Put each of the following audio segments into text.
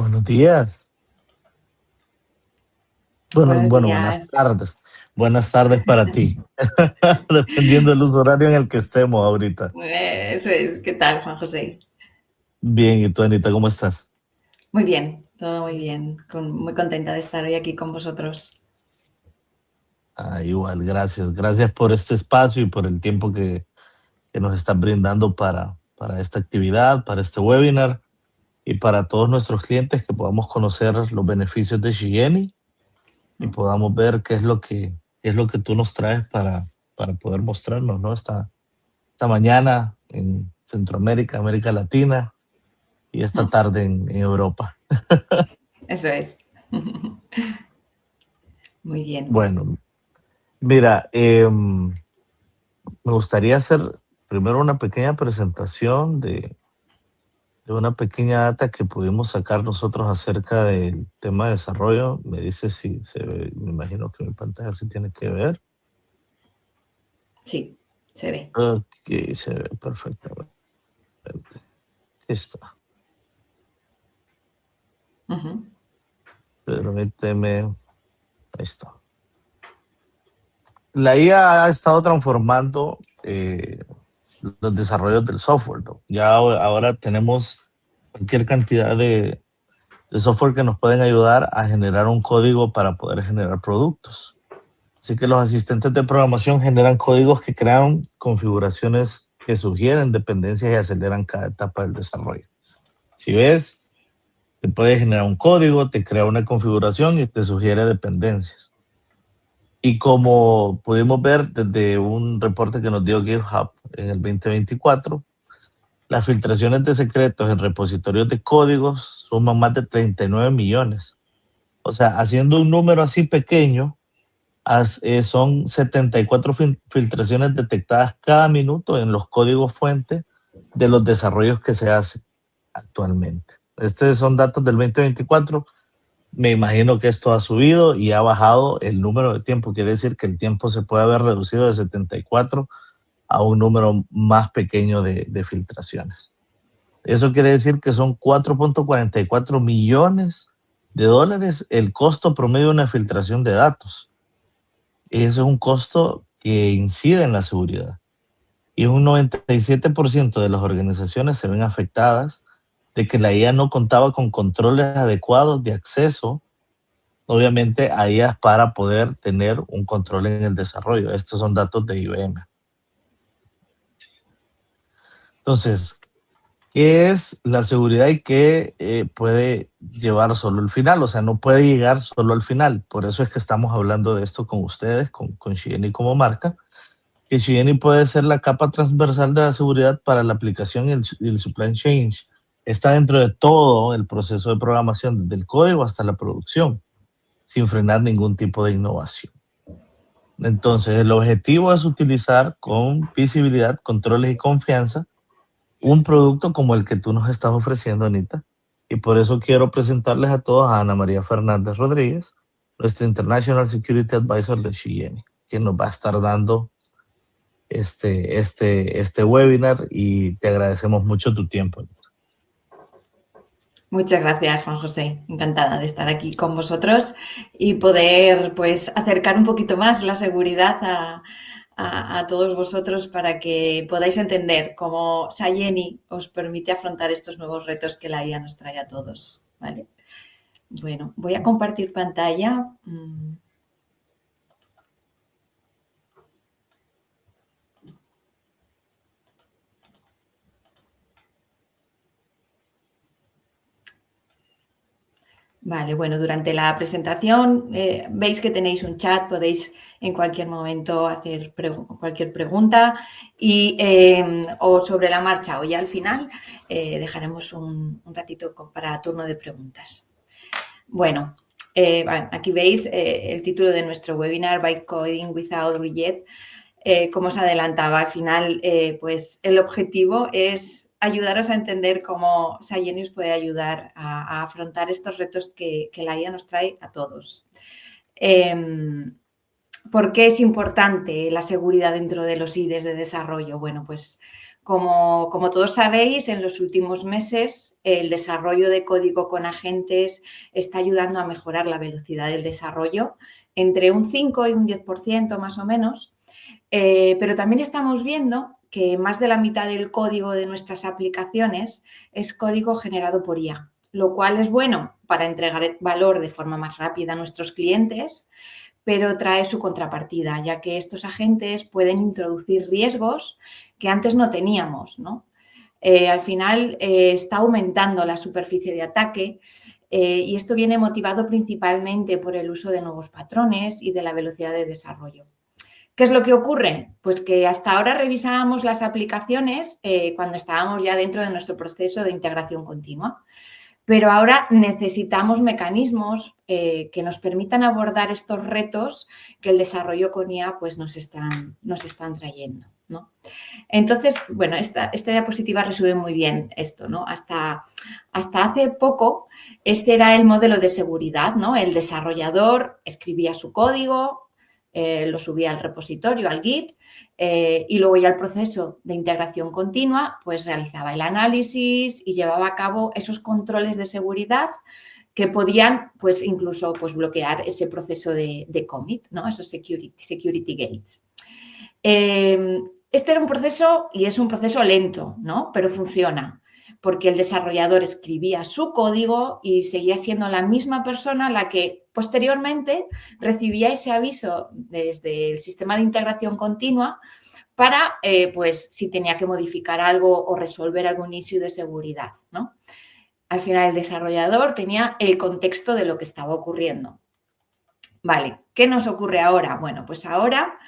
Buenos días. Buenos Buenas días. tardes. Buenas tardes para ti. Dependiendo del uso horario en el que estemos ahorita. Eso es. ¿Qué tal, Juan José? Bien, ¿y tú, Anita, cómo estás? Muy bien, todo muy bien. Muy contenta de estar hoy aquí con vosotros. Igual, gracias. Gracias por este espacio y por el tiempo que nos estás brindando para esta actividad, para este webinar y para todos nuestros clientes que podamos conocer los beneficios de Shigeni y podamos ver qué es lo que tú nos traes para poder mostrarnos, ¿no? Esta mañana en Centroamérica, América Latina y esta tarde en Europa. Eso es. Muy bien. Bueno, mira, me gustaría hacer primero una pequeña presentación de una pequeña data que pudimos sacar nosotros acerca del tema de desarrollo. Me dice si se ve, me imagino que mi pantalla se tiene que ver. Sí, se ve. Ok, se ve perfectamente. Aquí está. Permíteme. Ahí está. La IA ha estado transformando los desarrollos del software, ¿no? Ya ahora tenemos cualquier cantidad de software que nos pueden ayudar a generar un código para poder generar productos. Así que los asistentes de programación generan códigos que crean configuraciones que sugieren dependencias y aceleran cada etapa del desarrollo. Si ves, te puede generar un código, te crea una configuración y te sugiere dependencias. Y como pudimos ver desde un reporte que nos dio GitHub en el 2024, las filtraciones de secretos en repositorios de códigos suman más de 39 millones. O sea, haciendo un número así pequeño, son 74 filtraciones detectadas cada minuto en los códigos fuente de los desarrollos que se hacen actualmente. Estos son datos del 2024. Me imagino que esto ha subido y ha bajado el número de tiempo. Quiere decir que el tiempo se puede haber reducido de 74 a un número más pequeño de filtraciones. Eso quiere decir que son 4.44 millones de dólares el costo promedio de una filtración de datos. Eso es un costo que incide en la seguridad. Y un 97% de las organizaciones se ven afectadas de que la IA no contaba con controles adecuados de acceso, obviamente, a IAs para poder tener un control en el desarrollo. Estos son datos de IBM. Entonces, ¿qué es la seguridad y qué puede llevar solo el final? O sea, no puede llegar solo al final. Por eso es que estamos hablando de esto con ustedes, con Shigeni como marca, que Shigeni puede ser la capa transversal de la seguridad para la aplicación y el supply chain. Está dentro de todo el proceso de programación, desde el código hasta la producción, sin frenar ningún tipo de innovación. Entonces, el objetivo es utilizar con visibilidad, controles y confianza un producto como el que tú nos estás ofreciendo, Anita. Y por eso quiero presentarles a todos a Ana María Fernández Rodríguez, nuestra International Security Advisor de Shigeni, que nos va a estar dando este webinar y te agradecemos mucho tu tiempo. Muchas gracias, Juan José. Encantada de estar aquí con vosotros y poder, pues, acercar un poquito más la seguridad a todos vosotros para que podáis entender cómo Shigeni os permite afrontar estos nuevos retos que la IA nos trae a todos, ¿vale? Bueno, voy a compartir pantalla. Vale, bueno, durante la presentación veis que tenéis un chat, podéis en cualquier momento hacer cualquier pregunta o sobre la marcha o ya al final dejaremos un ratito para turno de preguntas. Bueno, aquí veis el título de nuestro webinar, Byte Coding Without Reject. Como os adelantaba, al final, pues el objetivo es ayudaros a entender cómo Shigeni os puede ayudar a afrontar estos retos que la IA nos trae a todos. ¿Por qué es importante la seguridad dentro de los IDEs de desarrollo? Bueno, pues Como todos sabéis, en los últimos meses el desarrollo de código con agentes está ayudando a mejorar la velocidad del desarrollo entre un 5 y un 10% más o menos, pero también estamos viendo que más de la mitad del código de nuestras aplicaciones es código generado por IA, lo cual es bueno para entregar valor de forma más rápida a nuestros clientes, pero trae su contrapartida, ya que estos agentes pueden introducir riesgos que antes no teníamos, ¿no? Al final está aumentando la superficie de ataque y esto viene motivado principalmente por el uso de nuevos patrones y de la velocidad de desarrollo. ¿Qué es lo que ocurre? Pues que hasta ahora revisábamos las aplicaciones cuando estábamos ya dentro de nuestro proceso de integración continua, pero ahora necesitamos mecanismos que nos permitan abordar estos retos que el desarrollo con IA pues, nos están trayendo, ¿no? Entonces, bueno, esta diapositiva resume muy bien esto, ¿no? Hasta hace poco, este era el modelo de seguridad, ¿no? El desarrollador escribía su código, lo subía al repositorio, al Git, y luego ya el proceso de integración continua, pues realizaba el análisis y llevaba a cabo esos controles de seguridad que podían, pues incluso, pues, bloquear ese proceso de commit, ¿no? Esos security gates. Este era un proceso y es un proceso lento, ¿no? Pero funciona, porque el desarrollador escribía su código y seguía siendo la misma persona la que posteriormente recibía ese aviso desde el sistema de integración continua para, pues, si tenía que modificar algo o resolver algún issue de seguridad, ¿no? Al final, el desarrollador tenía el contexto de lo que estaba ocurriendo. Vale, ¿qué nos ocurre ahora? Bueno, pues ahora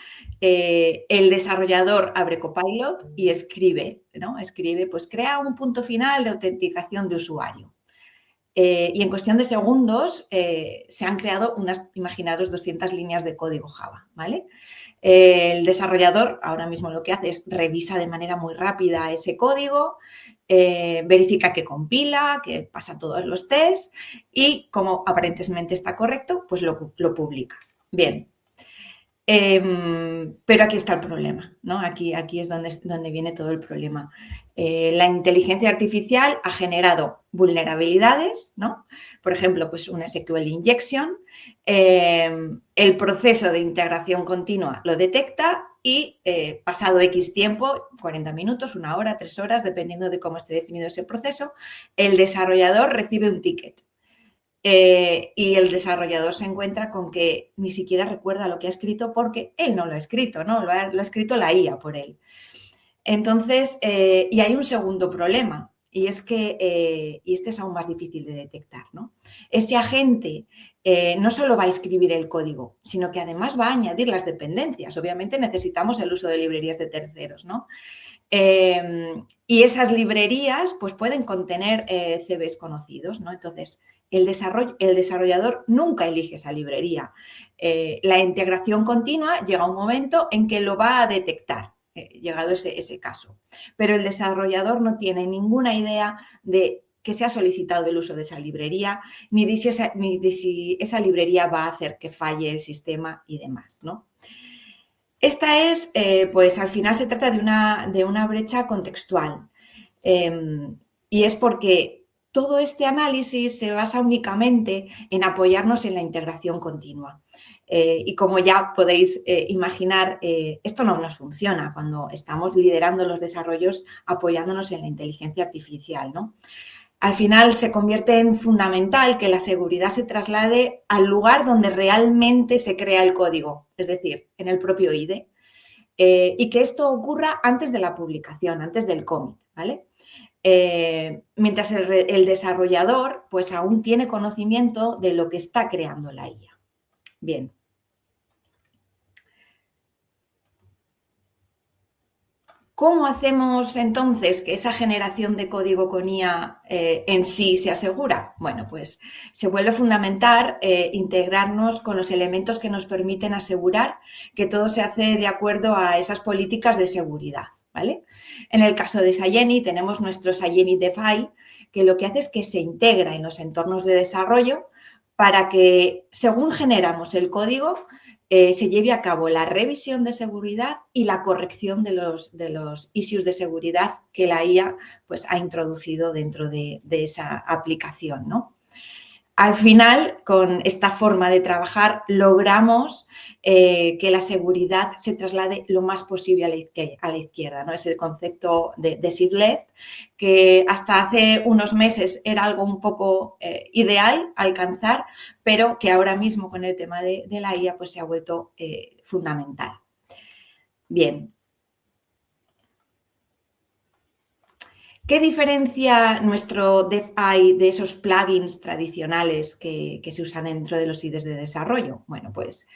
el desarrollador abre Copilot y escribe, ¿no? Escribe, pues crea un punto final de autenticación de usuario. Y en cuestión de segundos se han creado imaginaros, 200 líneas de código Java, ¿vale? El desarrollador ahora mismo lo que hace es revisa de manera muy rápida ese código, verifica que compila, que pasa todos los tests y como aparentemente está correcto, pues lo publica. Bien. Pero aquí está el problema, ¿no? Aquí es donde viene todo el problema. La inteligencia artificial ha generado vulnerabilidades, ¿no? Por ejemplo, pues una SQL injection. El proceso de integración continua lo detecta y pasado X tiempo, 40 minutos, 1 hora, 3 horas, dependiendo de cómo esté definido ese proceso, el desarrollador recibe un ticket. Y el desarrollador se encuentra con que ni siquiera recuerda lo que ha escrito porque él no lo ha escrito, ¿no? Lo ha escrito la IA por él. Entonces, y hay un segundo problema, y es que, y este es aún más difícil de detectar, ¿no? Ese agente no solo va a escribir el código, sino que además va a añadir las dependencias. Obviamente necesitamos el uso de librerías de terceros, ¿no? Y esas librerías pues, pueden contener CVs conocidos, ¿no? Entonces, el desarrollador nunca elige esa librería. La integración continua llega un momento en que lo va a detectar, llegado ese caso. Pero el desarrollador no tiene ninguna idea de que se ha solicitado el uso de esa librería, ni de si esa librería va a hacer que falle el sistema y demás, ¿no? Esta es, pues al final se trata de una brecha contextual y es porque todo este análisis se basa únicamente en apoyarnos en la integración continua. Y como ya podéis imaginar, esto no nos funciona cuando estamos liderando los desarrollos apoyándonos en la inteligencia artificial, ¿no? Al final se convierte en fundamental que la seguridad se traslade al lugar donde realmente se crea el código, es decir, en el propio IDE, y que esto ocurra antes de la publicación, antes del commit, ¿vale? Mientras el desarrollador pues aún tiene conocimiento de lo que está creando la IA. Bien. ¿Cómo hacemos entonces que esa generación de código con IA en sí se asegura? Bueno, pues se vuelve fundamental integrarnos con los elementos que nos permiten asegurar que todo se hace de acuerdo a esas políticas de seguridad, ¿vale? En el caso de Scieny tenemos nuestro Scieny DeFi, que lo que hace es que se integra en los entornos de desarrollo para que, según generamos el código, se lleve a cabo la revisión de seguridad y la corrección de los issues de seguridad que la IA pues, ha introducido dentro de esa aplicación, ¿no? Al final, con esta forma de trabajar, logramos que la seguridad se traslade lo más posible a la izquierda, ¿no? Es el concepto de shift left, que hasta hace unos meses era algo un poco ideal alcanzar, pero que ahora mismo con el tema de la IA pues, se ha vuelto fundamental. Bien. ¿Qué diferencia nuestro DevEye de esos plugins tradicionales que se usan dentro de los IDEs de desarrollo? Bueno, pues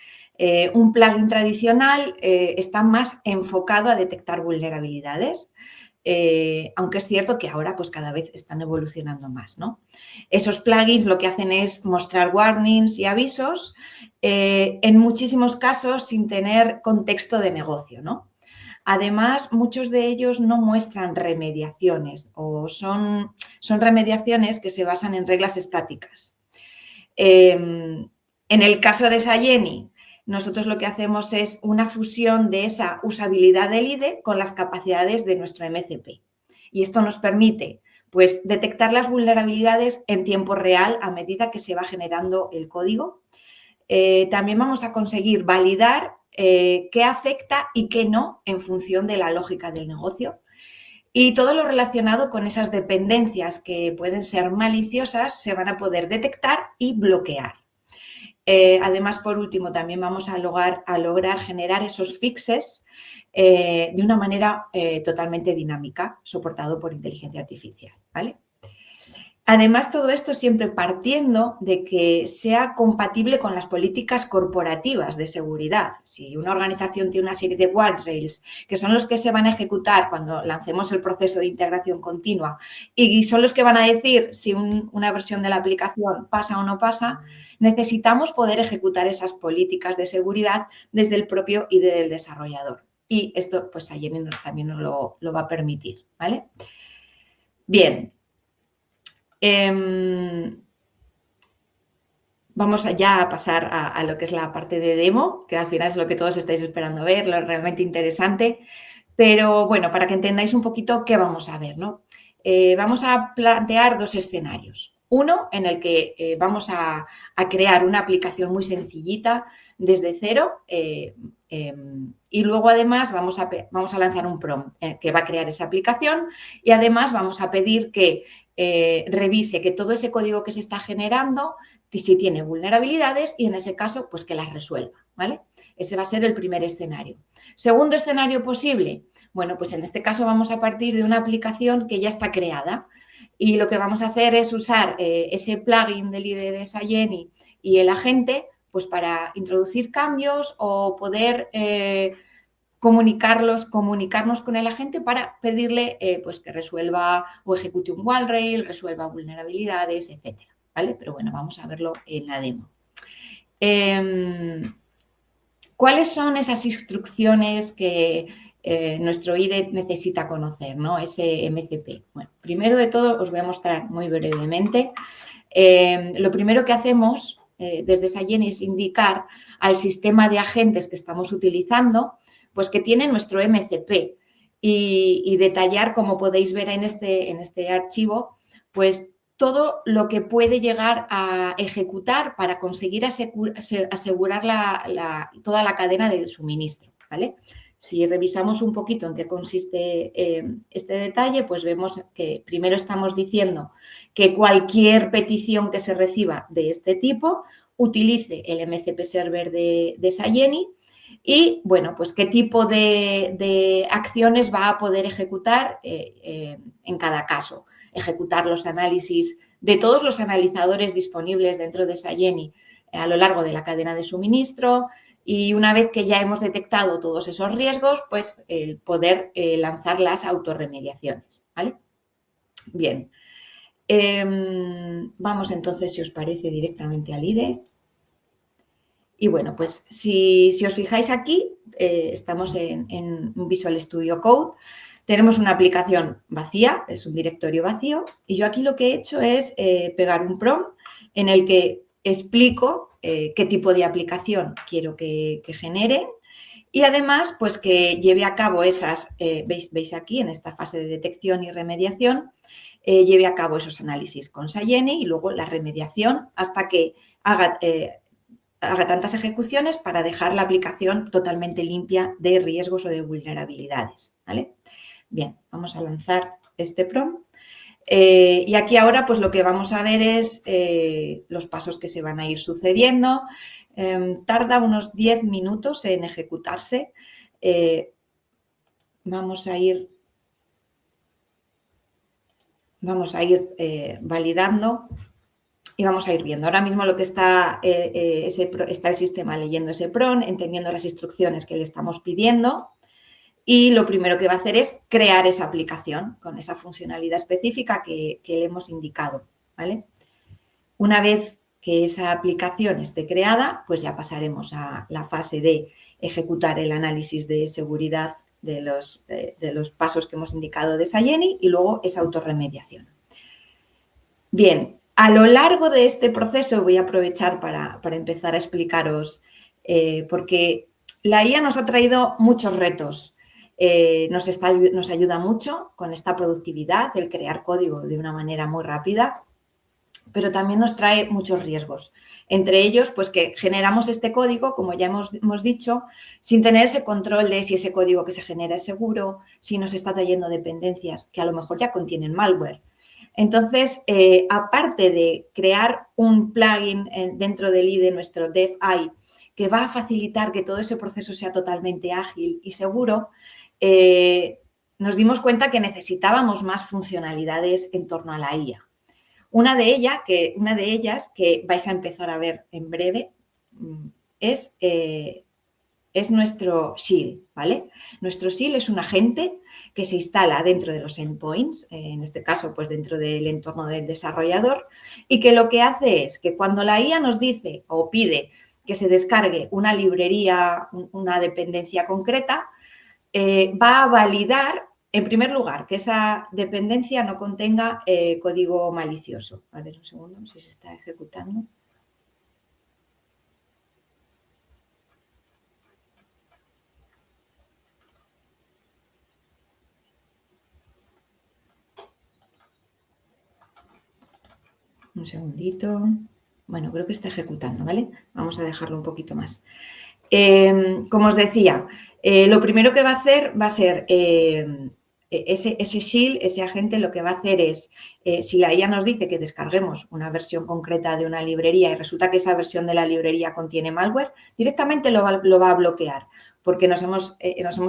un plugin tradicional está más enfocado a detectar vulnerabilidades, aunque es cierto que ahora pues cada vez están evolucionando más, ¿no? Esos plugins lo que hacen es mostrar warnings y avisos, en muchísimos casos sin tener contexto de negocio, ¿no? Además, muchos de ellos no muestran remediaciones o son remediaciones que se basan en reglas estáticas. En el caso de Sayeni, nosotros lo que hacemos es una fusión de esa usabilidad del IDE con las capacidades de nuestro MCP. Y esto nos permite pues, detectar las vulnerabilidades en tiempo real a medida que se va generando el código. También vamos a conseguir validar qué afecta y qué no en función de la lógica del negocio. Y todo lo relacionado con esas dependencias que pueden ser maliciosas se van a poder detectar y bloquear. Además, por último, también vamos a lograr generar esos fixes de una manera totalmente dinámica, soportado por inteligencia artificial, ¿vale? Además, todo esto siempre partiendo de que sea compatible con las políticas corporativas de seguridad. Si una organización tiene una serie de guardrails, que son los que se van a ejecutar cuando lancemos el proceso de integración continua y son los que van a decir si una versión de la aplicación pasa o no pasa, necesitamos poder ejecutar esas políticas de seguridad desde el propio IDE del desarrollador. Y esto, pues, Sayeni también nos lo va a permitir, ¿vale? Bien. Vamos ya a pasar a lo que es la parte de demo, que al final es lo que todos estáis esperando ver, lo realmente interesante. Pero bueno, para que entendáis un poquito qué vamos a ver, ¿no? Vamos a plantear dos escenarios. Uno en el que vamos a crear una aplicación muy sencillita desde cero y luego además vamos a lanzar un prompt que va a crear esa aplicación y además vamos a pedir que revise que todo ese código que se está generando, si tiene vulnerabilidades y en ese caso, pues que las resuelva, ¿vale? Ese va a ser el primer escenario. Segundo escenario posible, bueno, pues en este caso vamos a partir de una aplicación que ya está creada y lo que vamos a hacer es usar ese plugin del IDE de Sayeni y el agente, pues para introducir cambios o poder comunicarnos con el agente para pedirle pues que resuelva o ejecute un wallrail, resuelva vulnerabilidades, etcétera, ¿vale? Pero bueno, vamos a verlo en la demo. ¿Cuáles son esas instrucciones que nuestro IDE necesita conocer, ¿no? Ese MCP. Bueno, primero de todo os voy a mostrar muy brevemente. Lo primero que hacemos desde Sayeni es indicar al sistema de agentes que estamos utilizando pues que tiene nuestro MCP y detallar, como podéis ver en este archivo, pues todo lo que puede llegar a ejecutar para conseguir asegurar toda la cadena de suministro, ¿vale? Si revisamos un poquito en qué consiste este detalle, pues vemos que primero estamos diciendo que cualquier petición que se reciba de este tipo utilice el MCP server de Sayeni. Y, bueno, pues qué tipo de acciones va a poder ejecutar en cada caso. Ejecutar los análisis de todos los analizadores disponibles dentro de Sayeni a lo largo de la cadena de suministro y una vez que ya hemos detectado todos esos riesgos, pues el poder lanzar las autorremediaciones, ¿vale? Bien. Vamos entonces, si os parece, directamente al IDE. Y bueno, pues si os fijáis aquí, estamos en Visual Studio Code, tenemos una aplicación vacía, es un directorio vacío, y yo aquí lo que he hecho es pegar un prompt en el que explico qué tipo de aplicación quiero que genere y además pues que lleve a cabo esas, veis aquí en esta fase de detección y remediación, lleve a cabo esos análisis con Sayeni y luego la remediación hasta que haga tantas ejecuciones para dejar la aplicación totalmente limpia de riesgos o de vulnerabilidades, ¿vale? Bien, vamos a lanzar este prompt. Y aquí ahora pues lo que vamos a ver es los pasos que se van a ir sucediendo. Tarda unos 10 minutos en ejecutarse. Vamos a ir validando y vamos a ir viendo. Ahora mismo lo que está el sistema leyendo ese prompt, entendiendo las instrucciones que le estamos pidiendo. Y lo primero que va a hacer es crear esa aplicación con esa funcionalidad específica que le hemos indicado, ¿vale? Una vez que esa aplicación esté creada, pues ya pasaremos a la fase de ejecutar el análisis de seguridad de los pasos que hemos indicado de Sayeni y luego esa autorremediación. Bien, a lo largo de este proceso voy a aprovechar para empezar a explicaros, porque la IA nos ha traído muchos retos. Nos ayuda mucho con esta productividad, el crear código de una manera muy rápida, pero también nos trae muchos riesgos. Entre ellos, pues que generamos este código, como ya hemos dicho, sin tener ese control de si ese código que se genera es seguro, si nos está trayendo dependencias que a lo mejor ya contienen malware. Entonces, aparte de crear un plugin dentro del IDE, nuestro DevAI, que va a facilitar que todo ese proceso sea totalmente ágil y seguro, nos dimos cuenta que necesitábamos más funcionalidades en torno a la IA. Una de ellas que vais a empezar a ver en breve es nuestro SIL, ¿vale? Nuestro SIL es un agente que se instala dentro de los endpoints, en este caso, pues dentro del entorno del desarrollador, y que lo que hace es que cuando la IA nos dice o pide que se descargue una librería, una dependencia concreta, va a validar, en primer lugar, que esa dependencia no contenga código malicioso. A ver, un segundo, si se está ejecutando. Un segundito. Bueno, creo que está ejecutando, ¿vale? Vamos a dejarlo un poquito más. Como os decía, lo primero que va a hacer va a ser ese SHIELD, ese agente, lo que va a hacer es, si la IA nos dice que descarguemos una versión concreta de una librería y resulta que esa versión de la librería contiene malware, directamente lo va a bloquear, porque nos hemos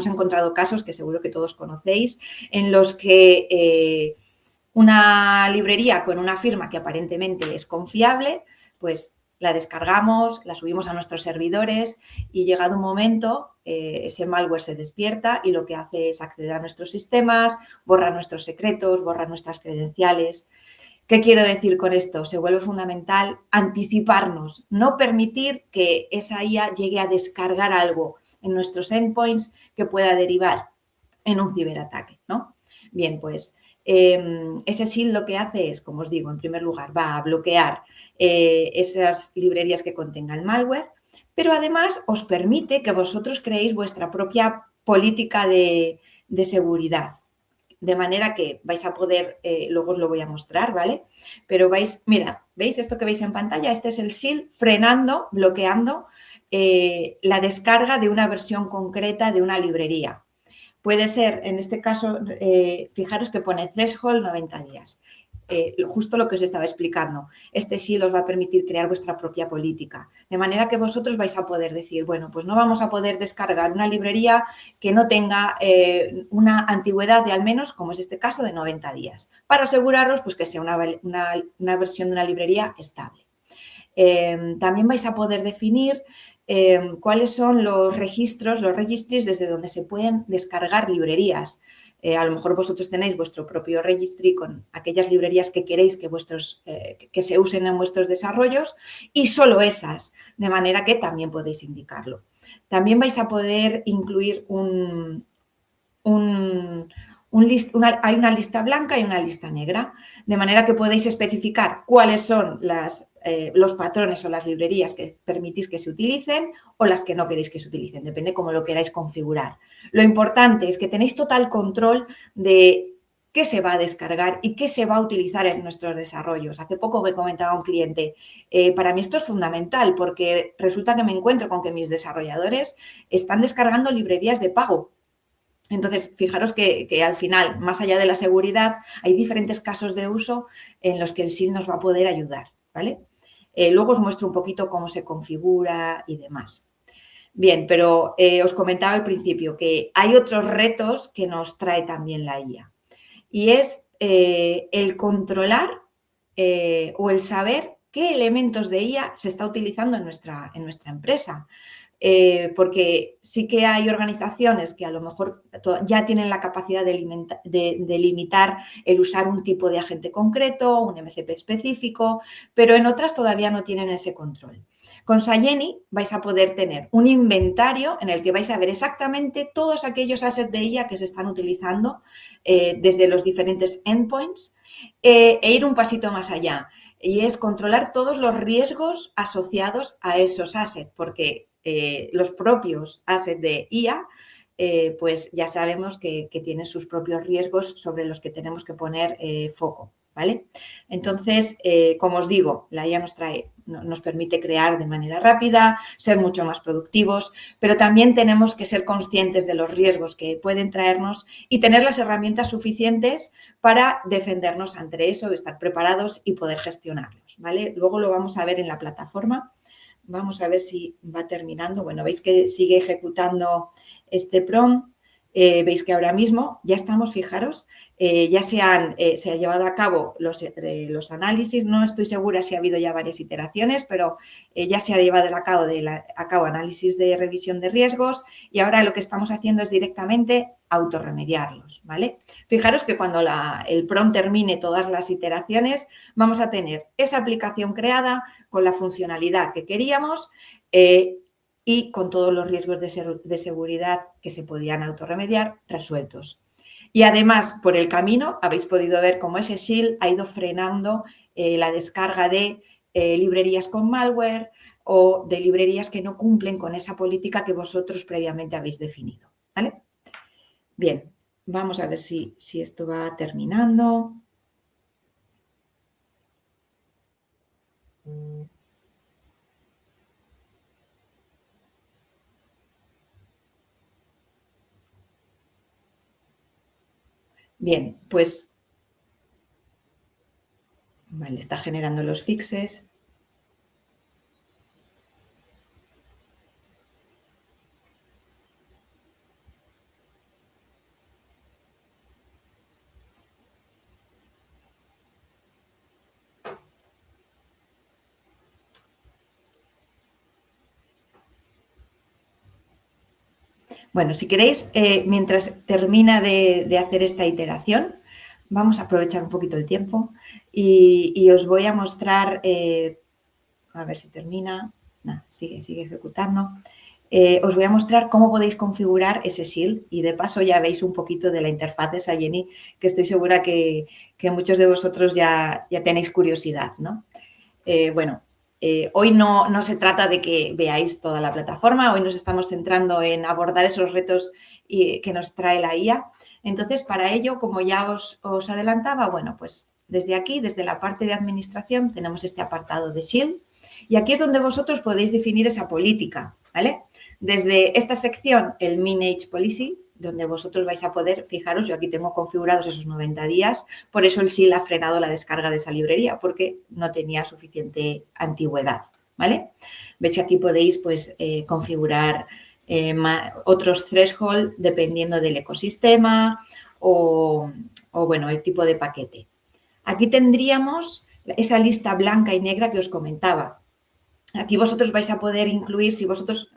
encontrado casos que seguro que todos conocéis, en los que una librería con una firma que aparentemente es confiable, pues la descargamos, la subimos a nuestros servidores y llegado un momento ese malware se despierta y lo que hace es acceder a nuestros sistemas, borra nuestros secretos, borra nuestras credenciales. ¿Qué quiero decir con esto? Se vuelve fundamental anticiparnos, no permitir que esa IA llegue a descargar algo en nuestros endpoints que pueda derivar en un ciberataque, ¿no? Bien, pues ese SHIELD lo que hace es, como os digo, en primer lugar, va a bloquear esas librerías que contengan malware, pero además os permite que vosotros creéis vuestra propia política de seguridad. De manera que vais a poder, luego os lo voy a mostrar, ¿vale? Pero mirad, ¿veis esto que veis en pantalla? Este es el SHIELD frenando, bloqueando la descarga de una versión concreta de una librería. Puede ser, en este caso, fijaros que pone threshold 90 días. Justo lo que os estaba explicando. Este SHIELD os va a permitir crear vuestra propia política. De manera que vosotros vais a poder decir, bueno, pues no vamos a poder descargar una librería que no tenga una antigüedad de al menos, como es este caso, de 90 días. Para aseguraros pues, que sea una versión de una librería estable. También vais a poder definir cuáles son los registries desde donde se pueden descargar librerías. A lo mejor vosotros tenéis vuestro propio registry con aquellas librerías que queréis que se usen en vuestros desarrollos y solo esas, de manera que también podéis indicarlo. También vais a poder incluir hay una lista blanca y una lista negra, de manera que podéis especificar cuáles son las los patrones o las librerías que permitís que se utilicen o las que no queréis que se utilicen, depende cómo lo queráis configurar. Lo importante es que tenéis total control de qué se va a descargar y qué se va a utilizar en nuestros desarrollos. Hace poco me comentaba un cliente, para mí esto es fundamental porque resulta que me encuentro con que mis desarrolladores están descargando librerías de pago. Entonces, fijaros que al final, más allá de la seguridad, hay diferentes casos de uso en los que el SIL nos va a poder ayudar, ¿vale? Luego os muestro un poquito cómo se configura y demás. Bien, pero os comentaba al principio que hay otros retos que nos trae también la IA y es el controlar o el saber qué elementos de IA se está utilizando en nuestra empresa. Porque sí que hay organizaciones que a lo mejor ya tienen la capacidad de limitar el usar un tipo de agente concreto, un MCP específico, pero en otras todavía no tienen ese control. Con Sayeni vais a poder tener un inventario en el que vais a ver exactamente todos aquellos assets de IA que se están utilizando desde los diferentes endpoints e ir un pasito más allá. Y es controlar todos los riesgos asociados a esos assets, porque los propios assets de IA, pues ya sabemos que tienen sus propios riesgos sobre los que tenemos que poner foco, ¿vale? Entonces, como os digo, la IA nos permite crear de manera rápida, ser mucho más productivos, pero también tenemos que ser conscientes de los riesgos que pueden traernos y tener las herramientas suficientes para defendernos ante eso, estar preparados y poder gestionarlos, ¿vale? Luego lo vamos a ver en la plataforma. Vamos a ver si va terminando. Bueno, veis que sigue ejecutando este prompt. Veis que ahora mismo ya estamos, fijaros, ya se ha llevado a cabo los análisis. No estoy segura si ha habido ya varias iteraciones, pero ya se ha llevado a cabo análisis de revisión de riesgos y ahora lo que estamos haciendo es directamente autorremediarlos, ¿vale? Fijaros que cuando el prompt termine todas las iteraciones, vamos a tener esa aplicación creada con la funcionalidad que queríamos y con todos los riesgos de seguridad que se podían autorremediar resueltos. Y además, por el camino, habéis podido ver cómo ese shield ha ido frenando la descarga de librerías con malware o de librerías que no cumplen con esa política que vosotros previamente habéis definido, ¿vale? Bien, vamos a ver si esto va terminando. Bien, pues vale, está generando los fixes. Bueno, si queréis, mientras termina de hacer esta iteración, vamos a aprovechar un poquito el tiempo y os voy a mostrar, a ver si termina, no, sigue ejecutando. Os voy a mostrar cómo podéis configurar ese shield y de paso ya veis un poquito de la interfaz de Sayeni, que estoy segura que muchos de vosotros ya tenéis curiosidad, ¿no? Bueno, hoy no se trata de que veáis toda la plataforma, hoy nos estamos centrando en abordar esos retos que nos trae la IA. Entonces, para ello, como ya os adelantaba, bueno, pues desde aquí, desde la parte de administración, tenemos este apartado de Shield y aquí es donde vosotros podéis definir esa política, ¿vale? Desde esta sección, el Manage Policy, donde vosotros vais a poder, fijaros, yo aquí tengo configurados esos 90 días, por eso el SIL ha frenado la descarga de esa librería, porque no tenía suficiente antigüedad, ¿vale? Veis que aquí podéis, pues, configurar otros threshold dependiendo del ecosistema o, bueno, el tipo de paquete. Aquí tendríamos esa lista blanca y negra que os comentaba. Aquí vosotros vais a poder incluir, si vosotros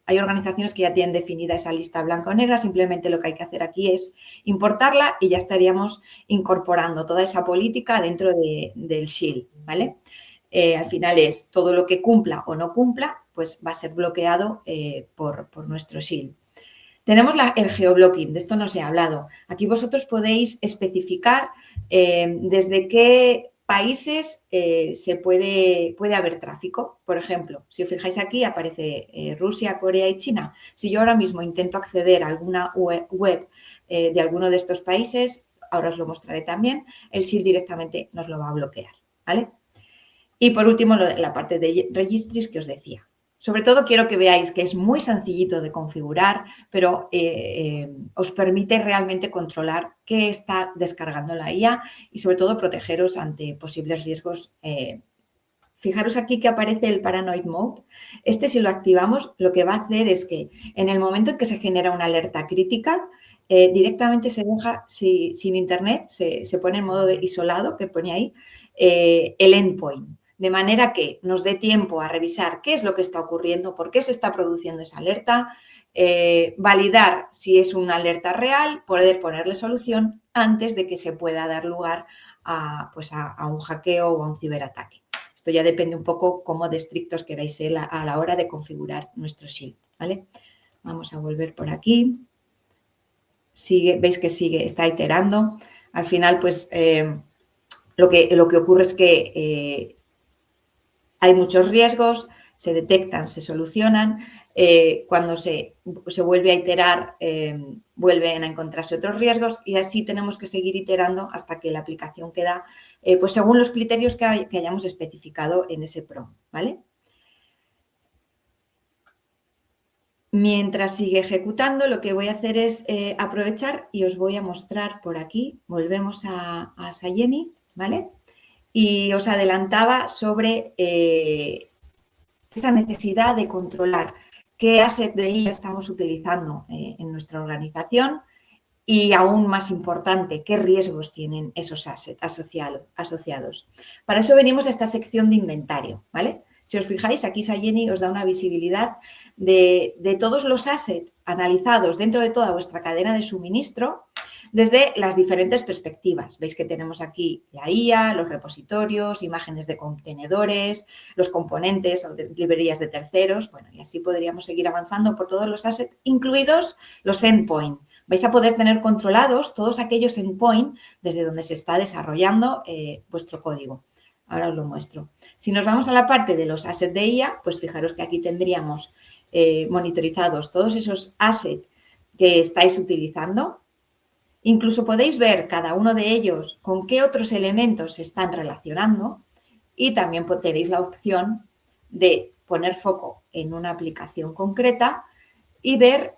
hay organizaciones que ya tienen definida esa lista blanca o negra, simplemente lo que hay que hacer aquí es importarla y ya estaríamos incorporando toda esa política dentro del shield, ¿vale? Al final es todo lo que cumpla o no cumpla, pues va a ser bloqueado por nuestro shield. Tenemos el geoblocking, de esto no se ha hablado. Aquí vosotros podéis especificar desde qué países se puede haber tráfico. Por ejemplo, si os fijáis aquí aparece Rusia, Corea y China. Si yo ahora mismo intento acceder a alguna web de alguno de estos países, ahora os lo mostraré también, el SIL directamente nos lo va a bloquear, ¿vale? Y por último, la parte de registries que os decía. Sobre todo quiero que veáis que es muy sencillito de configurar, pero os permite realmente controlar qué está descargando la IA y sobre todo protegeros ante posibles riesgos. Fijaros aquí que aparece el Paranoid Mode. Este, si lo activamos, lo que va a hacer es que en el momento en que se genera una alerta crítica, directamente se deja sin internet, se pone en modo isolado, que pone ahí, el endpoint. De manera que nos dé tiempo a revisar qué es lo que está ocurriendo, por qué se está produciendo esa alerta, validar si es una alerta real, poder ponerle solución antes de que se pueda dar lugar a un hackeo o a un ciberataque. Esto ya depende un poco cómo de estrictos queráis ser a la hora de configurar nuestro SIL, ¿vale? Vamos a volver por aquí. Veis que está iterando. Al final, pues, lo que ocurre es que hay muchos riesgos, se detectan, se solucionan. Cuando se vuelve a iterar, vuelven a encontrarse otros riesgos y así tenemos que seguir iterando hasta que la aplicación queda, pues según los criterios que hayamos especificado en ese prompt, ¿vale? Mientras sigue ejecutando, lo que voy a hacer es aprovechar y os voy a mostrar por aquí. Volvemos a Sayeni, ¿vale? Y os adelantaba sobre esa necesidad de controlar qué asset de IA estamos utilizando en nuestra organización y, aún más importante, qué riesgos tienen esos assets asociados. Para eso venimos a esta sección de inventario, ¿vale? Si os fijáis, aquí Sayeni os da una visibilidad de todos los assets analizados dentro de toda vuestra cadena de suministro desde las diferentes perspectivas. Veis que tenemos aquí la IA, los repositorios, imágenes de contenedores, los componentes o librerías de terceros, bueno, y así podríamos seguir avanzando por todos los assets, incluidos los endpoint. Vais a poder tener controlados todos aquellos endpoint desde donde se está desarrollando vuestro código. Ahora os lo muestro. Si nos vamos a la parte de los assets de IA, pues fijaros que aquí tendríamos monitorizados todos esos assets que estáis utilizando. Incluso podéis ver cada uno de ellos con qué otros elementos se están relacionando y también tenéis la opción de poner foco en una aplicación concreta y ver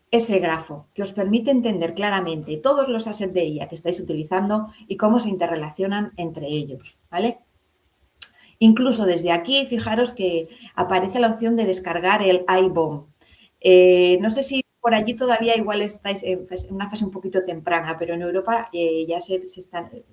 ese grafo que os permite entender claramente todos los assets de IA que estáis utilizando y cómo se interrelacionan entre ellos, ¿vale? Incluso desde aquí, fijaros que aparece la opción de descargar el iBomb. No sé si por allí todavía igual estáis en una fase un poquito temprana, pero en Europa ya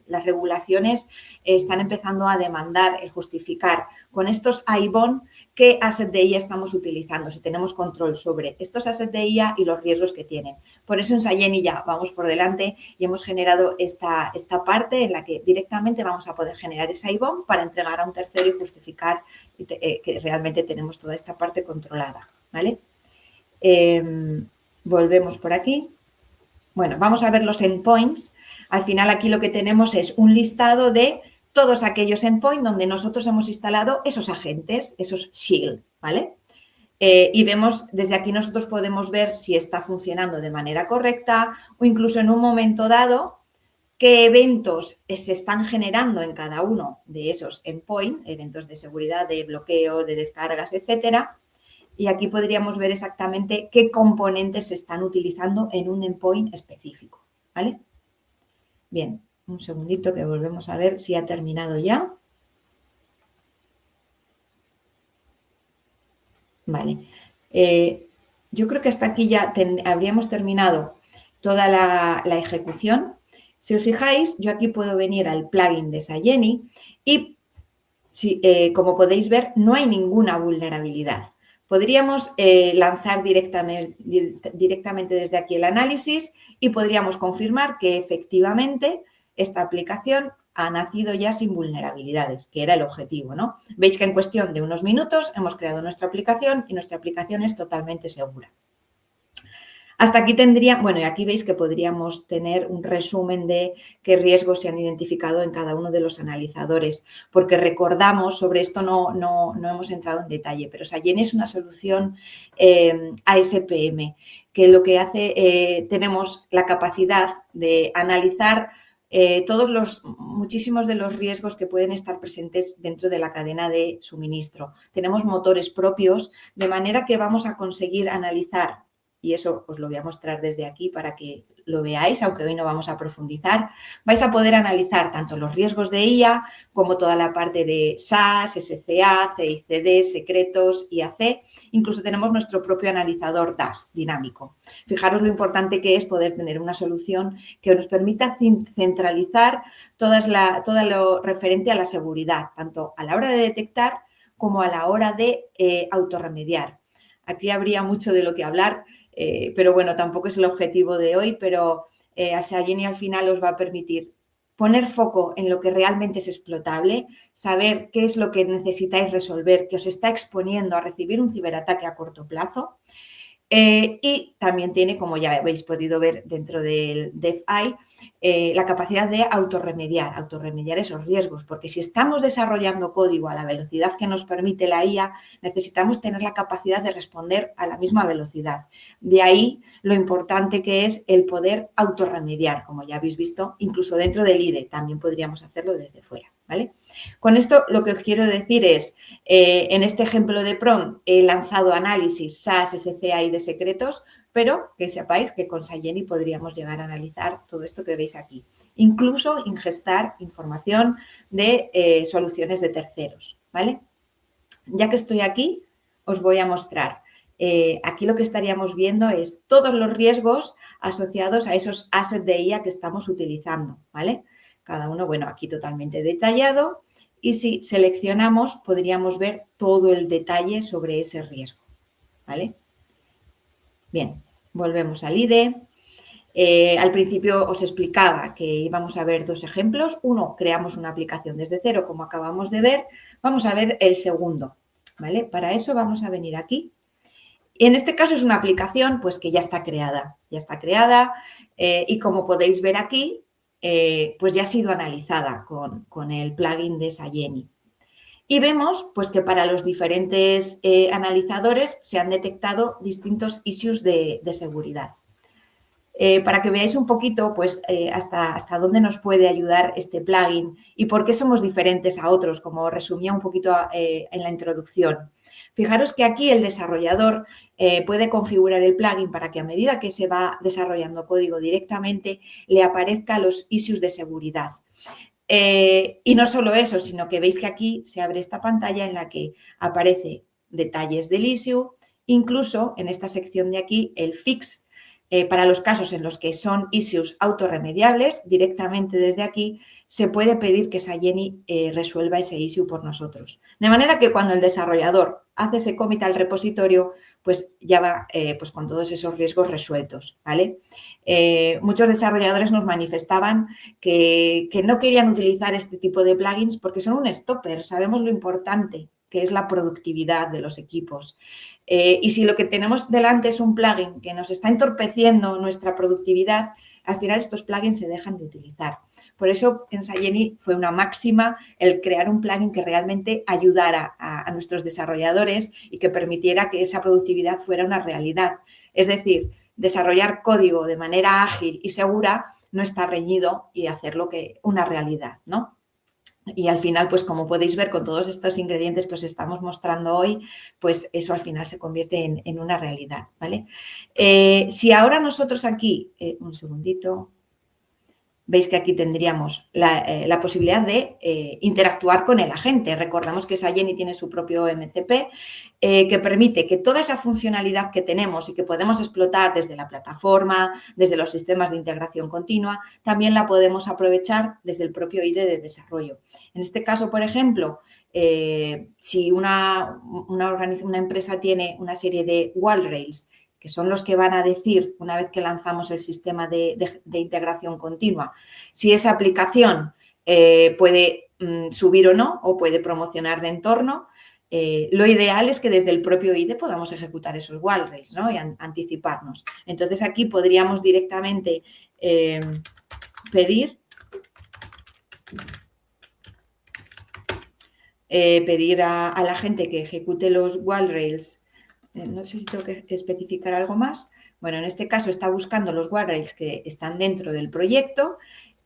las regulaciones están empezando a demandar el justificar con estos iBomb qué asset de IA estamos utilizando, si tenemos control sobre estos assets de IA y los riesgos que tienen. Por eso en Sayeni ya vamos por delante y hemos generado esta parte en la que directamente vamos a poder generar ese iBomb para entregar a un tercero y justificar que realmente tenemos toda esta parte controlada, ¿vale? Volvemos por aquí. Bueno, vamos a ver los endpoints. Al final aquí lo que tenemos es un listado de todos aquellos endpoints donde nosotros hemos instalado esos agentes, esos SIL, ¿vale? Y vemos, desde aquí nosotros podemos ver si está funcionando de manera correcta o incluso en un momento dado qué eventos se están generando en cada uno de esos endpoints, eventos de seguridad, de bloqueo, de descargas, etcétera. Y aquí podríamos ver exactamente qué componentes se están utilizando en un endpoint específico, ¿vale? Bien, un segundito que volvemos a ver si ha terminado ya. Vale. Yo creo que hasta aquí ya habríamos terminado toda la ejecución. Si os fijáis, yo aquí puedo venir al plugin de Sayeni y, como podéis ver, no hay ninguna vulnerabilidad. Podríamos lanzar directamente desde aquí el análisis y podríamos confirmar que efectivamente esta aplicación ha nacido ya sin vulnerabilidades, que era el objetivo, ¿no? Veis que en cuestión de unos minutos hemos creado nuestra aplicación y nuestra aplicación es totalmente segura. Hasta aquí tendría, bueno, y aquí veis que podríamos tener un resumen de qué riesgos se han identificado en cada uno de los analizadores, porque recordamos, sobre esto no hemos entrado en detalle, pero Sayeni es una solución ASPM, que lo que hace, tenemos la capacidad de analizar muchísimos de los riesgos que pueden estar presentes dentro de la cadena de suministro. Tenemos motores propios, de manera que vamos a conseguir analizar, y eso os lo voy a mostrar desde aquí para que lo veáis, aunque hoy no vamos a profundizar. Vais a poder analizar tanto los riesgos de IA como toda la parte de SAS, SCA, CICD, secretos, IAC. Incluso tenemos nuestro propio analizador DAS dinámico. Fijaros lo importante que es poder tener una solución que nos permita centralizar todo lo referente a la seguridad, tanto a la hora de detectar como a la hora de autorremediar. Aquí habría mucho de lo que hablar, pero bueno, tampoco es el objetivo de hoy, pero a Sayeni al final os va a permitir poner foco en lo que realmente es explotable, saber qué es lo que necesitáis resolver, que os está exponiendo a recibir un ciberataque a corto plazo. Y también tiene, como ya habéis podido ver dentro del DevEye, la capacidad de autorremediar esos riesgos, porque si estamos desarrollando código a la velocidad que nos permite la IA, necesitamos tener la capacidad de responder a la misma velocidad. De ahí lo importante que es el poder autorremediar, como ya habéis visto, incluso dentro del IDE, también podríamos hacerlo desde fuera, ¿vale? Con esto lo que os quiero decir es, en este ejemplo de prompt he lanzado análisis SAS, SCA y de secretos, pero que sepáis que con Sayeni podríamos llegar a analizar todo esto que veis aquí. Incluso ingestar información de soluciones de terceros, ¿vale? Ya que estoy aquí, os voy a mostrar. Aquí lo que estaríamos viendo es todos los riesgos asociados a esos assets de IA que estamos utilizando, ¿vale? Cada uno, bueno, aquí totalmente detallado. Y si seleccionamos, podríamos ver todo el detalle sobre ese riesgo, ¿vale? Bien, volvemos al IDE. Al principio os explicaba que íbamos a ver dos ejemplos. Uno, creamos una aplicación desde cero, como acabamos de ver. Vamos a ver el segundo, ¿vale? Para eso vamos a venir aquí. En este caso es una aplicación pues que ya está creada y como podéis ver aquí, pues ya ha sido analizada con el plugin de Sayeni. Y vemos pues, que para los diferentes analizadores se han detectado distintos issues de seguridad. Para que veáis un poquito pues, hasta dónde nos puede ayudar este plugin y por qué somos diferentes a otros, como resumía un poquito en la introducción. Fijaros que aquí el desarrollador puede configurar el plugin para que a medida que se va desarrollando código directamente le aparezcan los issues de seguridad. Y no solo eso, sino que veis que aquí se abre esta pantalla en la que aparece detalles del issue, incluso en esta sección de aquí el fix para los casos en los que son issues autorremediables, directamente desde aquí se puede pedir que Sayeni resuelva ese issue por nosotros. De manera que cuando el desarrollador hace ese commit al repositorio, pues ya va pues con todos esos riesgos resueltos, ¿vale? Muchos desarrolladores nos manifestaban que no querían utilizar este tipo de plugins porque son un stopper, sabemos lo importante que es la productividad de los equipos. Y si lo que tenemos delante es un plugin que nos está entorpeciendo nuestra productividad, al final estos plugins se dejan de utilizar. Por eso en Sayeni fue una máxima el crear un plugin que realmente ayudara a nuestros desarrolladores y que permitiera que esa productividad fuera una realidad. Es decir, desarrollar código de manera ágil y segura no está reñido y hacerlo que una realidad, ¿no? Y al final, pues como podéis ver con todos estos ingredientes que os estamos mostrando hoy, pues eso al final se convierte en una realidad, ¿vale? Si ahora nosotros aquí, un segundito, veis que aquí tendríamos la posibilidad de interactuar con el agente. Recordamos que Sayeni tiene su propio MCP que permite que toda esa funcionalidad que tenemos y que podemos explotar desde la plataforma, desde los sistemas de integración continua, también la podemos aprovechar desde el propio IDE de desarrollo. En este caso, por ejemplo, si una empresa tiene una serie de wall-rails que son los que van a decir, una vez que lanzamos el sistema de integración continua, si esa aplicación puede subir o no, o puede promocionar de entorno. lo ideal es que desde el propio IDE podamos ejecutar esos guardrails, ¿no? Y anticiparnos. Entonces, aquí podríamos directamente pedir a la gente que ejecute los guardrails. No sé si tengo que especificar algo más. Bueno, en este caso está buscando los guardrails que están dentro del proyecto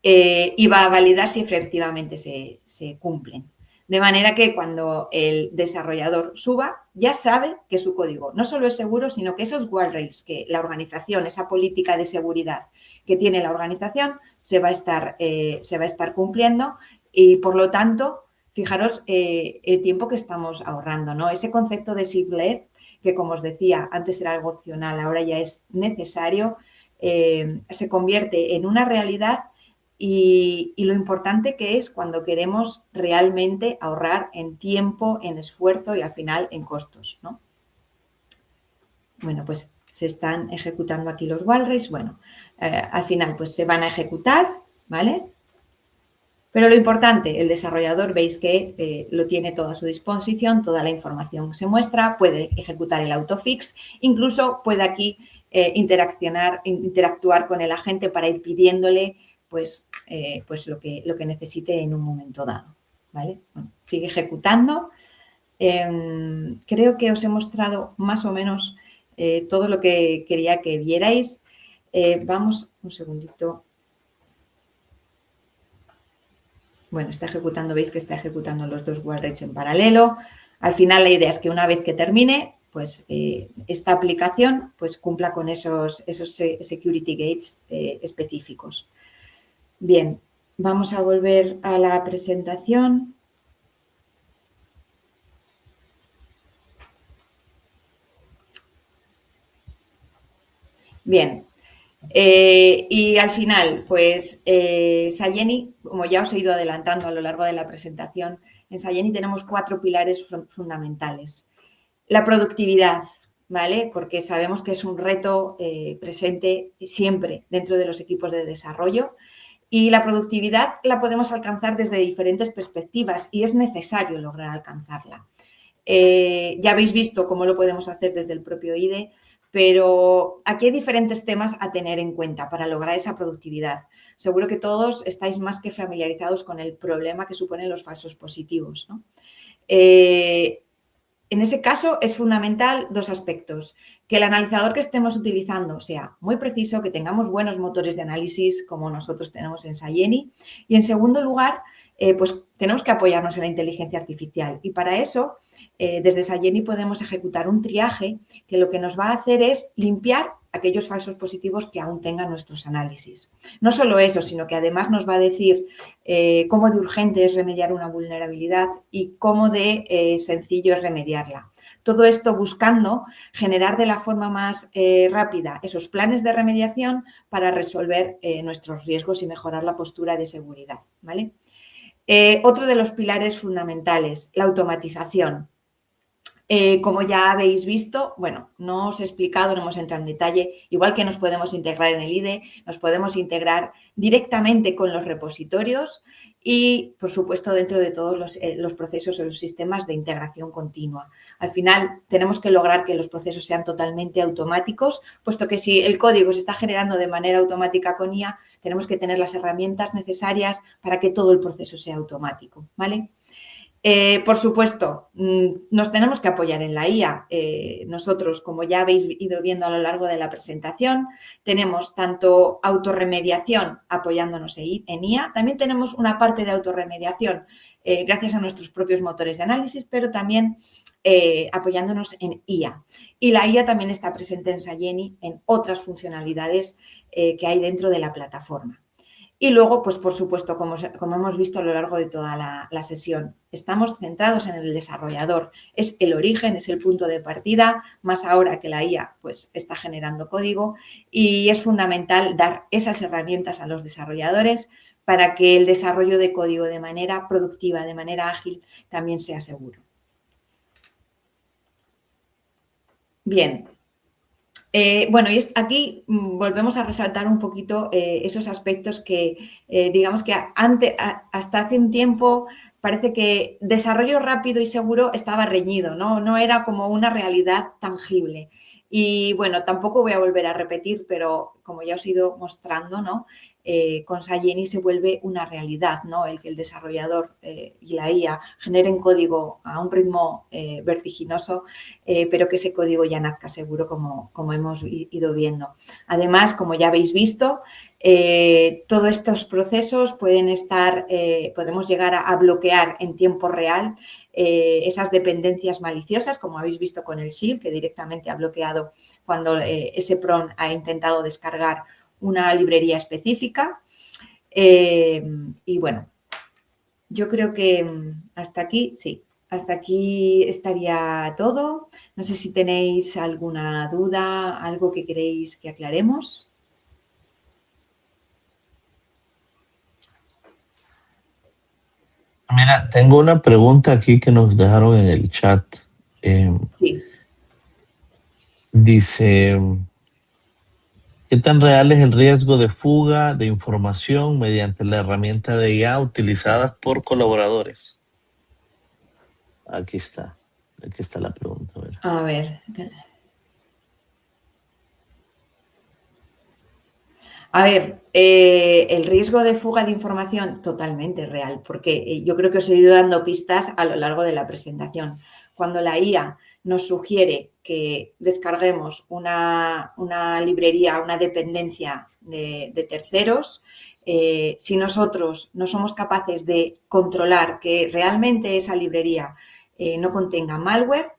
y va a validar si efectivamente se cumplen. De manera que cuando el desarrollador suba, ya sabe que su código no solo es seguro, sino que esos guardrails que la organización, esa política de seguridad que tiene la organización, se va a estar cumpliendo y, por lo tanto, fijaros el tiempo que estamos ahorrando, ¿no? Ese concepto de SafeLed, que como os decía, antes era algo opcional, ahora ya es necesario, se convierte en una realidad y lo importante que es cuando queremos realmente ahorrar en tiempo, en esfuerzo y al final en costos, ¿no? Bueno, pues se están ejecutando aquí los guardrails. Bueno, al final pues se van a ejecutar, ¿vale? Pero lo importante, el desarrollador veis que lo tiene todo a su disposición, toda la información se muestra, puede ejecutar el autofix, incluso puede aquí interactuar con el agente para ir pidiéndole pues lo que necesite en un momento dado, ¿vale? Bueno, sigue ejecutando. Creo que os he mostrado más o menos todo lo que quería que vierais. Vamos, un segundito. Bueno, está ejecutando, veis que está ejecutando los dos guardrails en paralelo. Al final la idea es que una vez que termine, pues esta aplicación pues cumpla con esos security gates específicos. Bien, vamos a volver a la presentación. Bien, y al final, pues Sayeni, como ya os he ido adelantando a lo largo de la presentación, en Sayeni tenemos 4 pilares fundamentales. La productividad, ¿vale? Porque sabemos que es un reto presente siempre dentro de los equipos de desarrollo y la productividad la podemos alcanzar desde diferentes perspectivas y es necesario lograr alcanzarla. Ya habéis visto cómo lo podemos hacer desde el propio IDE, pero aquí hay diferentes temas a tener en cuenta para lograr esa productividad. Seguro que todos estáis más que familiarizados con el problema que suponen los falsos positivos, ¿no? En ese caso es fundamental 2 aspectos. Que el analizador que estemos utilizando sea muy preciso, que tengamos buenos motores de análisis como nosotros tenemos en Sayeni. Y en segundo lugar, pues tenemos que apoyarnos en la inteligencia artificial. Y para eso, desde Sayeni podemos ejecutar un triaje que lo que nos va a hacer es limpiar aquellos falsos positivos que aún tengan nuestros análisis. No solo eso, sino que además nos va a decir cómo de urgente es remediar una vulnerabilidad y cómo de sencillo es remediarla. Todo esto buscando generar de la forma más rápida esos planes de remediación para resolver nuestros riesgos y mejorar la postura de seguridad, ¿vale? Otro de los pilares fundamentales, la automatización. Como ya habéis visto, bueno, no os he explicado, no hemos entrado en detalle, igual que nos podemos integrar en el IDE, nos podemos integrar directamente con los repositorios y, por supuesto, dentro de todos los procesos o los sistemas de integración continua. Al final, tenemos que lograr que los procesos sean totalmente automáticos, puesto que si el código se está generando de manera automática con IA, tenemos que tener las herramientas necesarias para que todo el proceso sea automático, ¿vale? Por supuesto, nos tenemos que apoyar en la IA. Nosotros, como ya habéis ido viendo a lo largo de la presentación, tenemos tanto autorremediación apoyándonos en IA, también tenemos una parte de autorremediación gracias a nuestros propios motores de análisis, pero también apoyándonos en IA. Y la IA también está presente en Sayeni en otras funcionalidades que hay dentro de la plataforma. Y luego, pues por supuesto, como hemos visto a lo largo de toda la sesión, estamos centrados en el desarrollador. Es el origen, es el punto de partida, más ahora que la IA pues, está generando código y es fundamental dar esas herramientas a los desarrolladores para que el desarrollo de código de manera productiva, de manera ágil, también sea seguro. Bien. Bueno, y aquí volvemos a resaltar un poquito esos aspectos que, digamos que hasta hace un tiempo parece que desarrollo rápido y seguro estaba reñido, no era como una realidad tangible. Y bueno, tampoco voy a volver a repetir, pero como ya os he ido mostrando, ¿no? Con Sayeni se vuelve una realidad, ¿no? El que el desarrollador y la IA generen código a un ritmo vertiginoso, pero que ese código ya nazca seguro, como hemos ido viendo. Además, como ya habéis visto, todos estos procesos podemos llegar a bloquear en tiempo real esas dependencias maliciosas, como habéis visto con el Shield, que directamente ha bloqueado cuando ese prompt ha intentado descargar una librería específica. Y bueno, yo creo que hasta aquí, sí, hasta aquí estaría todo. No sé si tenéis alguna duda, algo que queréis que aclaremos. Mira, tengo una pregunta aquí que nos dejaron en el chat. Sí. Dice, ¿qué tan real es el riesgo de fuga de información mediante la herramienta de IA utilizadas por colaboradores? Aquí está la pregunta. A ver. A ver, el riesgo de fuga de información totalmente real, porque yo creo que os he ido dando pistas a lo largo de la presentación. Cuando la IA nos sugiere que descarguemos una librería, una dependencia de terceros, si nosotros no somos capaces de controlar que realmente esa librería no contenga malware,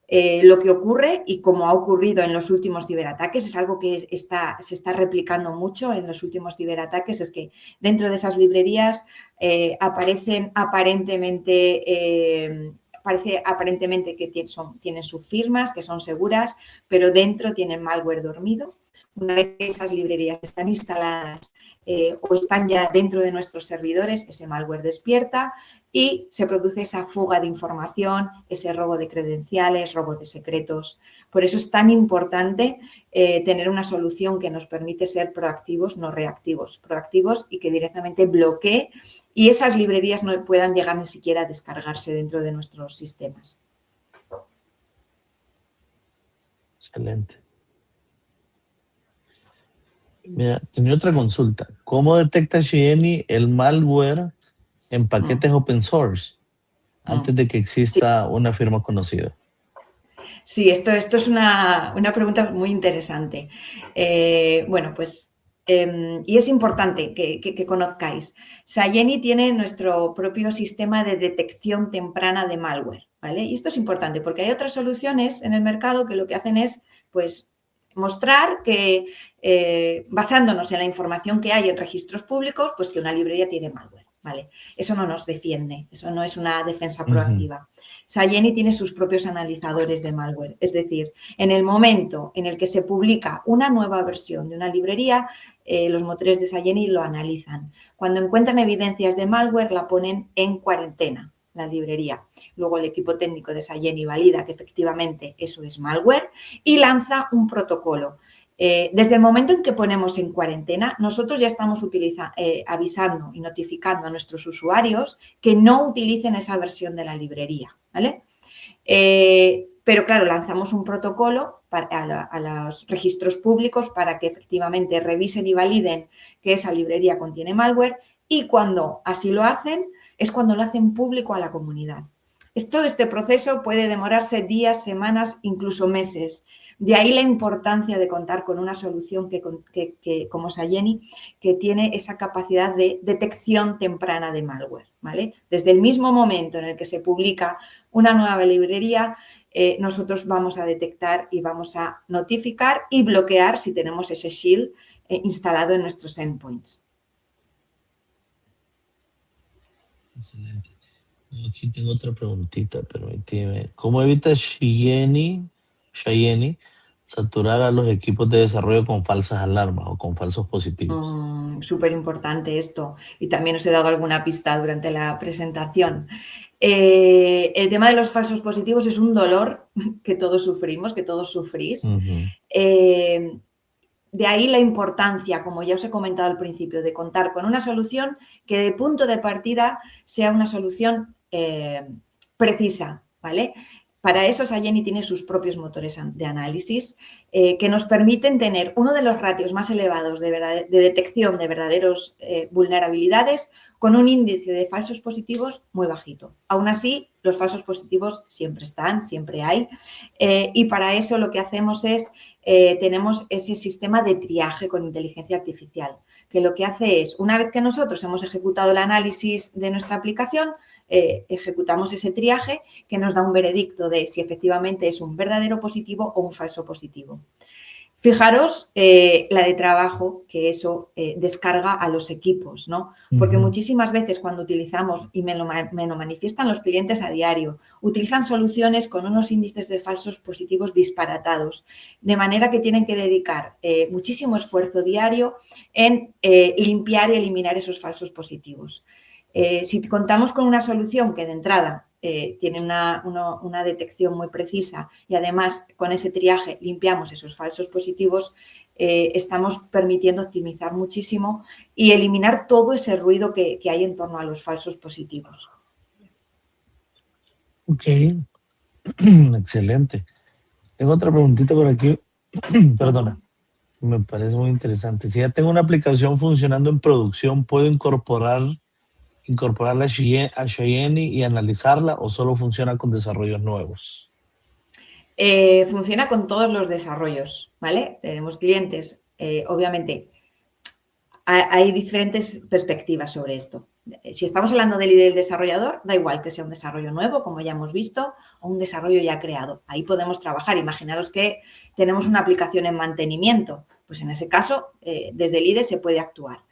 lo que ocurre, y como ha ocurrido en los últimos ciberataques, es algo que se está replicando mucho en los últimos ciberataques, es que dentro de esas librerías aparecen parece aparentemente que tienen sus firmas, que son seguras, pero dentro tienen malware dormido. Una vez que esas librerías están instaladas o están ya dentro de nuestros servidores, ese malware despierta y se produce esa fuga de información, ese robo de credenciales, robo de secretos. Por eso es tan importante tener una solución que nos permite ser proactivos, no reactivos. Proactivos y que directamente bloquee y esas librerías no puedan llegar ni siquiera a descargarse dentro de nuestros sistemas. Excelente. Mira, tenía otra consulta. ¿Cómo detecta Xieni el malware en paquetes open source antes de que exista una firma conocida? Sí, esto es una pregunta muy interesante. Bueno, pues, y es importante que conozcáis. Sayeni tiene nuestro propio sistema de detección temprana de malware, ¿vale? Y esto es importante porque hay otras soluciones en el mercado que lo que hacen es, pues, mostrar que, basándonos en la información que hay en registros públicos, pues que una librería tiene malware, ¿vale? Eso no nos defiende, eso no es una defensa proactiva. Sayeni tiene sus propios analizadores de malware, es decir, en el momento en el que se publica una nueva versión de una librería, los motores de Sayeni lo analizan. Cuando encuentran evidencias de malware, la ponen en cuarentena, la librería. Luego el equipo técnico de Sayeni valida que efectivamente eso es malware y lanza un protocolo. Desde el momento en que ponemos en cuarentena, nosotros ya estamos avisando y notificando a nuestros usuarios que no utilicen esa versión de la librería, ¿vale? Pero claro, lanzamos un protocolo a los registros públicos para que efectivamente revisen y validen que esa librería contiene malware y cuando así lo hacen, es cuando lo hacen público a la comunidad. Todo este proceso puede demorarse días, semanas, incluso meses. De ahí la importancia de contar con una solución como Sayeni, que tiene esa capacidad de detección temprana de malware, ¿vale? Desde el mismo momento en el que se publica una nueva librería, nosotros vamos a detectar y vamos a notificar y bloquear si tenemos ese shield instalado en nuestros endpoints. Excelente. Aquí tengo otra preguntita, permíteme. ¿Cómo evita Xieni saturar a los equipos de desarrollo con falsas alarmas o con falsos positivos? Súper importante esto y también os he dado alguna pista durante la presentación. El tema de los falsos positivos es un dolor que todos sufrimos, que todos sufrís. de ahí la importancia, como ya os he comentado al principio, de contar con una solución que de punto de partida sea una solución precisa, ¿vale? Para eso Sayeni tiene sus propios motores de análisis que nos permiten tener uno de los ratios más elevados de detección de verdaderos vulnerabilidades con un índice de falsos positivos muy bajito. Aún así, los falsos positivos siempre están, siempre hay, y para eso lo que hacemos es, tenemos ese sistema de triaje con inteligencia artificial, que lo que hace es, una vez que nosotros hemos ejecutado el análisis de nuestra aplicación, ejecutamos ese triaje que nos da un veredicto de si efectivamente es un verdadero positivo o un falso positivo. Fijaros la de trabajo que eso descarga a los equipos, ¿no? Porque muchísimas veces cuando utilizamos, y me lo manifiestan los clientes a diario, utilizan soluciones con unos índices de falsos positivos disparatados, de manera que tienen que dedicar muchísimo esfuerzo diario en limpiar y eliminar esos falsos positivos. Si contamos con una solución que de entrada tiene una detección muy precisa y además con ese triaje limpiamos esos falsos positivos, estamos permitiendo optimizar muchísimo y eliminar todo ese ruido que hay en torno a los falsos positivos. Ok, excelente. Tengo otra preguntita por aquí, perdona, me parece muy interesante. Si ya tengo una aplicación funcionando en producción, ¿puedo incorporarla a Cheyenne y analizarla o solo funciona con desarrollos nuevos? Funciona con todos los desarrollos, ¿vale? Tenemos clientes, obviamente, hay diferentes perspectivas sobre esto. Si estamos hablando del desarrollador, da igual que sea un desarrollo nuevo, como ya hemos visto, o un desarrollo ya creado. Ahí podemos trabajar. Imaginaros que tenemos una aplicación en mantenimiento. Pues en ese caso, desde el IDE se puede actuar.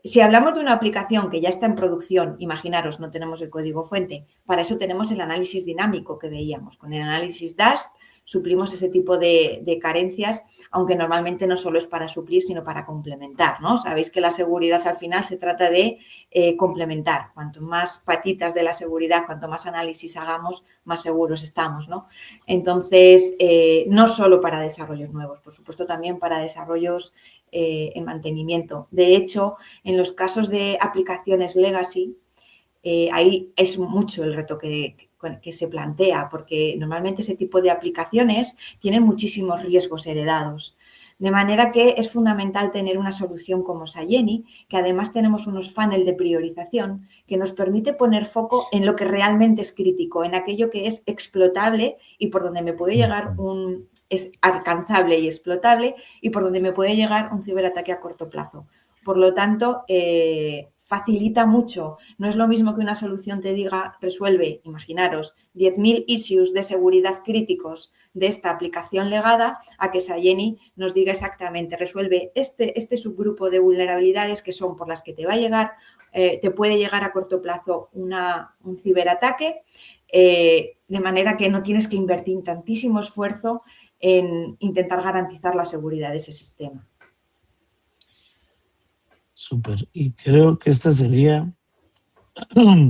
Si hablamos de una aplicación que ya está en producción, imaginaros, no tenemos el código fuente, para eso tenemos el análisis dinámico que veíamos. Con el análisis DAST suplimos ese tipo de carencias, aunque normalmente no solo es para suplir, sino para complementar, ¿no? Sabéis que la seguridad al final se trata de complementar. Cuanto más patitas de la seguridad, cuanto más análisis hagamos, más seguros estamos, ¿no? Entonces, no solo para desarrollos nuevos, por supuesto también para desarrollos en mantenimiento. De hecho, en los casos de aplicaciones legacy, ahí es mucho el reto que se plantea, porque normalmente ese tipo de aplicaciones tienen muchísimos riesgos heredados. De manera que es fundamental tener una solución como Sayeni, que además tenemos unos funnels de priorización que nos permite poner foco en lo que realmente es crítico, en aquello que es explotable y por donde me puede llegar es alcanzable y explotable y por donde me puede llegar un ciberataque a corto plazo. Por lo tanto, facilita mucho. No es lo mismo que una solución te diga, resuelve, imaginaros, 10.000 issues de seguridad críticos de esta aplicación legada, a que Sayeni nos diga exactamente, resuelve este subgrupo de vulnerabilidades que son por las que te va a llegar, te puede llegar a corto plazo un ciberataque, de manera que no tienes que invertir tantísimo esfuerzo en intentar garantizar la seguridad de ese sistema. Súper. Y creo que esta sería,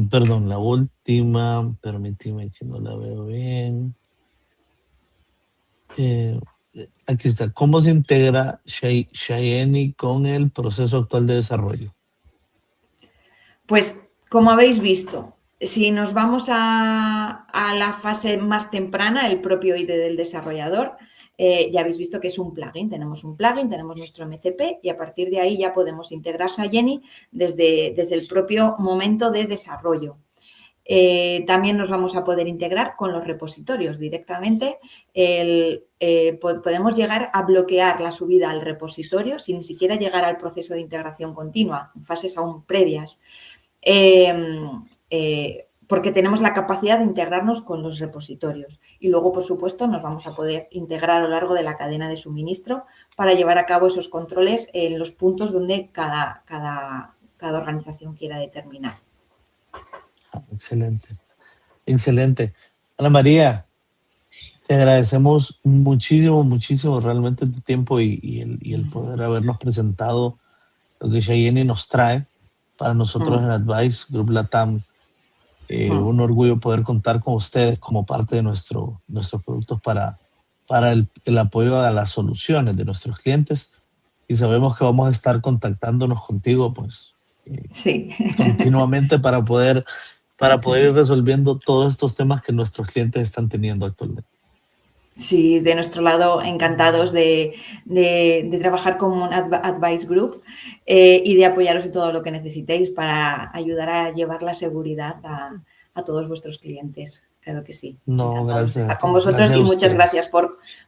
perdón, la última. Permíteme que no la veo bien. Aquí está. ¿Cómo se integra Cheyenne con el proceso actual de desarrollo? Pues, como habéis visto, si nos vamos a la fase más temprana, el propio IDE del desarrollador, ya habéis visto que es un plugin. Tenemos un plugin, tenemos nuestro MCP y a partir de ahí ya podemos integrar Sayeni desde el propio momento de desarrollo. También nos vamos a poder integrar con los repositorios directamente. Podemos llegar a bloquear la subida al repositorio sin ni siquiera llegar al proceso de integración continua, en fases aún previas. Porque tenemos la capacidad de integrarnos con los repositorios y luego, por supuesto, nos vamos a poder integrar a lo largo de la cadena de suministro para llevar a cabo esos controles en los puntos donde cada organización quiera determinar. Excelente, excelente. Ana María, te agradecemos muchísimo, muchísimo realmente tu tiempo y el poder habernos presentado lo que Cheyenne nos trae para nosotros en Advice Group Latam. Un orgullo poder contar con ustedes como parte de nuestros productos para el apoyo a las soluciones de nuestros clientes. y sabemos que vamos a estar contactándonos contigo, pues, Sí. continuamente para poder ir resolviendo todos estos temas que nuestros clientes están teniendo actualmente. Sí, de nuestro lado, encantados de trabajar como un advice group y de apoyaros en todo lo que necesitéis para ayudar a llevar la seguridad a todos vuestros clientes. Claro que sí, No, encantados de gracias a estar con ti, vosotros gracias a y ustedes.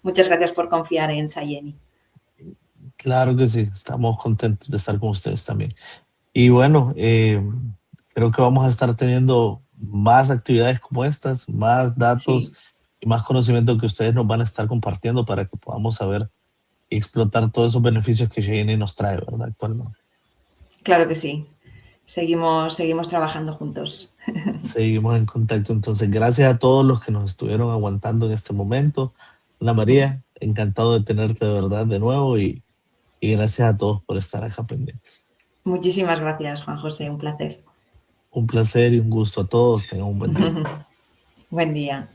muchas gracias por confiar en Sayeni. Claro que sí, estamos contentos de estar con ustedes también. Y bueno, creo que vamos a estar teniendo más actividades como estas, más datos Sí, y más conocimiento que ustedes nos van a estar compartiendo para que podamos saber y explotar todos esos beneficios que Cheyenne nos trae, ¿verdad? Actualmente. claro que sí. Seguimos trabajando juntos. Seguimos en contacto. Entonces, gracias a todos los que nos estuvieron aguantando en este momento. Ana María, encantado de tenerte de verdad de nuevo y gracias a todos por estar acá pendientes. Muchísimas gracias, Juan José, un placer. Un placer y un gusto a todos. Tengan un buen día. Buen día.